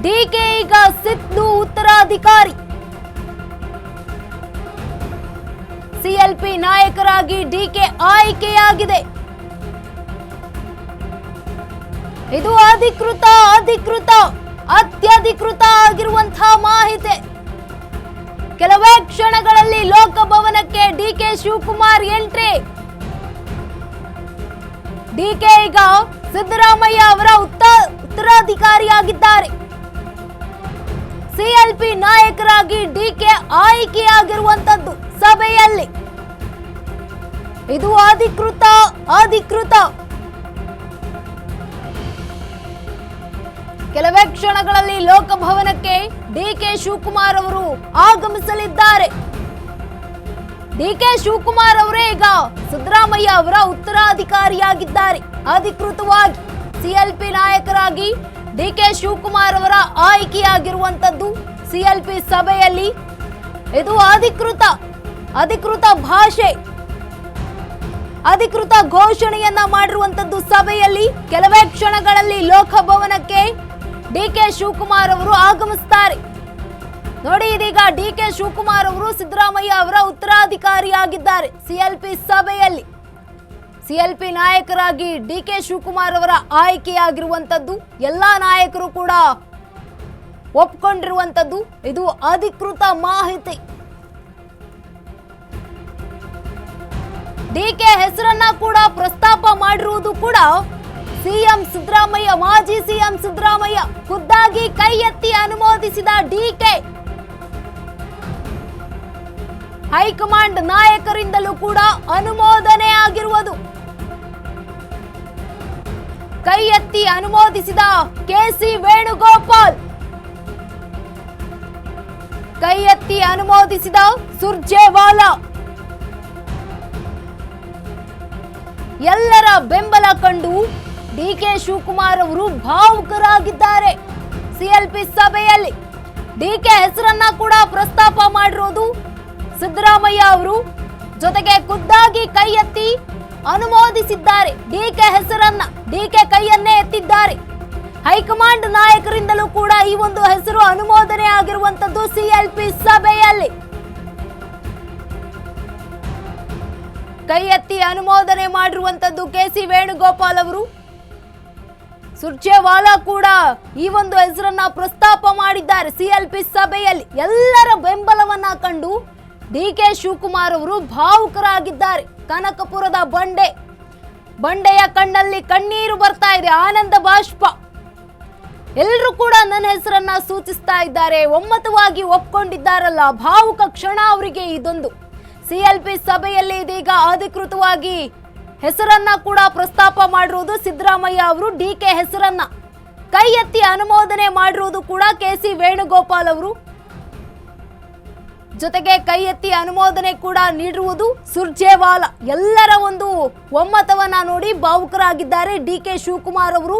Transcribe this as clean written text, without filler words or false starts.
DK ಈಗ ಸಿದ್ದು ಉತ್ತರಾಧಿಕಾರಿ. CLP ನಾಯಕರಾಗಿ ಡಿಕೆ ಆಯ್ಕೆಯಾಗಿದೆ. ಇದು ಅಧಿಕೃತ ಅತ್ಯಧಿಕೃತ ಆಗಿರುವಂತಹ ಮಾಹಿತಿ. ಕೆಲವೇ ಕ್ಷಣಗಳಲ್ಲಿ ಲೋಕಭವನಕ್ಕೆ ಡಿಕೆ ಶಿವಕುಮಾರ್ ಎಂಟ್ರಿ. ಡಿಕೆ ಈಗ ಸಿದ್ದರಾಮಯ್ಯ ಅವರ ಉತ್ತರಾಧಿಕಾರಿಯಾಗಿದ್ದಾರೆ. ಸಿಎಲ್ಪಿ ನಾಯಕರಾಗಿ ಡಿಕೆ ಆಯ್ಕೆಯಾಗಿರುವಂತದ್ದು ಸಭೆಯಲ್ಲಿ. ಇದು ಅಧಿಕೃತ. ಕೆಲವೇ ಕ್ಷಣಗಳಲ್ಲಿ ಲೋಕಭವನಕ್ಕೆ ಡಿಕೆ ಶಿವಕುಮಾರ್ ಅವರು ಆಗಮಿಸಲಿದ್ದಾರೆ. ಡಿಕೆ ಶಿವಕುಮಾರ್ ಅವರೇ ಈಗ ಸಿದ್ದರಾಮಯ್ಯ ಅವರ ಉತ್ತರಾಧಿಕಾರಿಯಾಗಿದ್ದಾರೆ. ಅಧಿಕೃತವಾಗಿ ಸಿಎಲ್ಪಿ ನಾಯಕರಾಗಿ ಡಿಕೆ ಶಿವಕುಮಾರ್ ಅವರ ಆಯ್ಕೆಯಾಗಿರುವಂತದ್ದು ಸಿಎಲ್ಪಿ ಸಭೆಯಲ್ಲಿ. ಇದು ಅಧಿಕೃತ ಭಾಷೆ, ಅಧಿಕೃತ ಘೋಷಣೆಯನ್ನ ಮಾಡಿರುವಂತದ್ದು ಸಭೆಯಲ್ಲಿ. ಕೆಲವೇ ಕ್ಷಣಗಳಲ್ಲಿ ಲೋಕಭವನಕ್ಕೆ ಡಿಕೆ ಶಿವಕುಮಾರ್ ಅವರು ಆಗಮಿಸುತ್ತಾರೆ. ನೋಡಿ, ಇದೀಗ ಡಿಕೆ ಶಿವಕುಮಾರ್ ಅವರು ಸಿದ್ದರಾಮಯ್ಯ ಅವರ ಉತ್ತರಾಧಿಕಾರಿಯಾಗಿದ್ದಾರೆ. ಸಿಎಲ್ಪಿ ಸಭೆಯಲ್ಲಿ ಸಿಎಲ್ಪಿ ನಾಯಕರಾಗಿ ಡಿಕೆ ಶಿವಕುಮಾರ್ ಅವರ ಆಯ್ಕೆಯಾಗಿರುವಂತದ್ದು ಎಲ್ಲಾ ನಾಯಕರು ಕೂಡ ಒಪ್ಕೊಂಡಿರುವಂತದ್ದು. ಇದು ಅಧಿಕೃತ ಮಾಹಿತಿ. ಡಿಕೆ ಹೆಸರನ್ನ ಕೂಡ ಪ್ರಸ್ತಾಪ ಮಾಡಿರುವುದು ಕೂಡ ಸಿಎಂ ಸಿದ್ದರಾಮಯ್ಯ, ಮಾಜಿ ಸಿಎಂ ಸಿದ್ದರಾಮಯ್ಯ ಖುದ್ದಾಗಿ ಕೈ ಎತ್ತಿ ಅನುಮೋದಿಸಿದ ಡಿಕೆ. ಹೈಕಮಾಂಡ್ ನಾಯಕರಿಂದಲೂ ಕೂಡ ಅನುಮೋದನೆ ಆಗಿರುವುದು. ಕೈ ಎತ್ತಿ ಅನುಮೋದಿಸಿದ ಕೆಸಿ ವೇಣುಗೋಪಾಲ್, ಕೈ ಎತ್ತಿ ಅನುಮೋದಿಸಿದ ಸುರ್ಜೇವಾಲಾ, ಎಲ್ಲರ ಬೆಂಬಲ ಕಂಡು ಡಿಕೆ ಶಿವಕುಮಾರ್ ಅವರು ಭಾವುಕರಾಗಿದ್ದಾರೆ. ಸಿಎಲ್ಪಿ ಸಭೆಯಲ್ಲಿ ಡಿಕೆ ಹೆಸರನ್ನ ಕೂಡ ಪ್ರಸ್ತಾಪ ಮಾಡಿರೋದು ಸಿದ್ದರಾಮಯ್ಯ ಅವರು. ಜೊತೆಗೆ ಖುದ್ದಾಗಿ ಕೈ ಎತ್ತಿ ಅನುಮೋದಿಸಿದ್ದಾರೆ ಡಿಕೆ ಹೆಸರನ್ನ. ಡಿಕೆ ಕೈಯನ್ನೇ ಎತ್ತಿದ್ದಾರೆ. ಹೈಕಮಾಂಡ್ ನಾಯಕರಿಂದಲೂ ಕೂಡ ಈ ಒಂದು ಹೆಸರು ಅನುಮೋದನೆ ಆಗಿರುವಂತದ್ದು ಸಿಎಲ್ಪಿ ಸಭೆಯಲ್ಲಿ. ಕೈ ಎತ್ತಿ ಅನುಮೋದನೆ ಮಾಡಿರುವಂತದ್ದು ಕೆಸಿ ವೇಣುಗೋಪಾಲ್ ಅವರು. ಸುರ್ಜೇವಾಲಾ ಕೂಡ ಈ ಒಂದು ಹೆಸರನ್ನ ಪ್ರಸ್ತಾಪ ಮಾಡಿದ್ದಾರೆ ಸಿಎಲ್ಪಿ ಸಭೆಯಲ್ಲಿ. ಎಲ್ಲರ ಬೆಂಬಲವನ್ನ ಕಂಡು ಡಿಕೆ ಶಿವಕುಮಾರ್ ಅವರು ಭಾವುಕರಾಗಿದ್ದಾರೆ. ಕನಕಪುರದ ಬಂಡೆಯ ಕಣ್ಣಲ್ಲಿ ಕಣ್ಣೀರು ಬರ್ತಾ ಇದೆ, ಆನಂದ ಬಾಷ್ಪ. ಎಲ್ಲರೂ ಕೂಡ ನನ್ನ ಹೆಸರನ್ನ ಸೂಚಿಸ್ತಾ ಇದ್ದಾರೆ, ಒಮ್ಮತವಾಗಿ ಒಪ್ಕೊಂಡಿದ್ದಾರಲ್ಲ. ಭಾವುಕ ಕ್ಷಣ ಅವರಿಗೆ ಇದೊಂದು. ಸಿಎಲ್ಪಿ ಸಭೆಯಲ್ಲಿ ಇದೀಗ ಅಧಿಕೃತವಾಗಿ ಹೆಸರನ್ನ ಕೂಡ ಪ್ರಸ್ತಾಪ ಮಾಡಿರುವುದು ಸಿದ್ದರಾಮಯ್ಯ ಅವರು. ಡಿಕೆ ಹೆಸರನ್ನ ಕೈ ಎತ್ತಿ ಅನುಮೋದನೆ ಮಾಡಿರುವುದು ಕೂಡ ಕೆಸಿ ವೇಣುಗೋಪಾಲ್ ಅವರು. ಜೊತೆಗೆ ಕೈ ಎತ್ತಿ ಅನುಮೋದನೆ ಕೂಡ ನೀಡಿರುವುದು ಸುರ್ಜೇವಾಲಾ. ಎಲ್ಲರ ಒಂದು ಒಮ್ಮತವನ್ನ ನೋಡಿ ಭಾವುಕರಾಗಿದ್ದಾರೆ ಡಿಕೆ ಶಿವಕುಮಾರ್ ಅವರು.